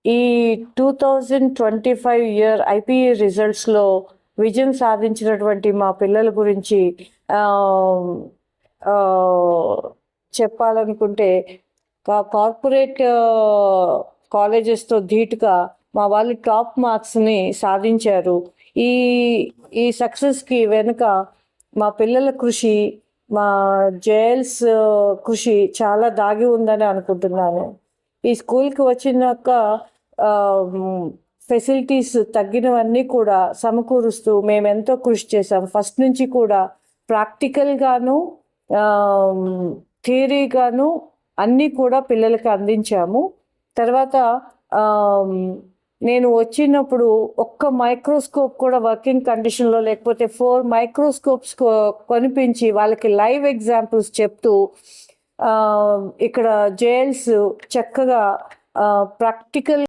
ఈ 2025 year IPE రిజల్ట్స్లో విజయం సాధించినటువంటి మా పిల్లల గురించి చెప్పాలనుకుంటే కార్పొరేట్ కాలేజెస్తో ధీటుగా మా వాళ్ళు టాప్ మార్క్స్ని సాధించారు. ఈ ఈ సక్సెస్కి వెనుక మా పిల్లల కృషి, మా జేఎల్స్ కృషి చాలా దాగి ఉందని అనుకుంటున్నాను. ఈ స్కూల్కి వచ్చినాక ఫెసిలిటీస్ తగ్గినవన్నీ కూడా సమకూరుస్తూ మేము ఎంతో కృషి చేసాం. ఫస్ట్ నుంచి కూడా ప్రాక్టికల్గాను థియరీగాను అన్నీ కూడా పిల్లలకి అందించాము. తర్వాత నేను వచ్చినప్పుడు ఒక్క మైక్రోస్కోప్ కూడా వర్కింగ్ కండిషన్లో లేకపోతే 4 మైక్రోస్కోప్స్ కొనిపించి వాళ్ళకి లైవ్ ఎగ్జాంపుల్స్ చెప్తూ ఇక్కడ జేఎల్స్ చక్కగా ప్రాక్టికల్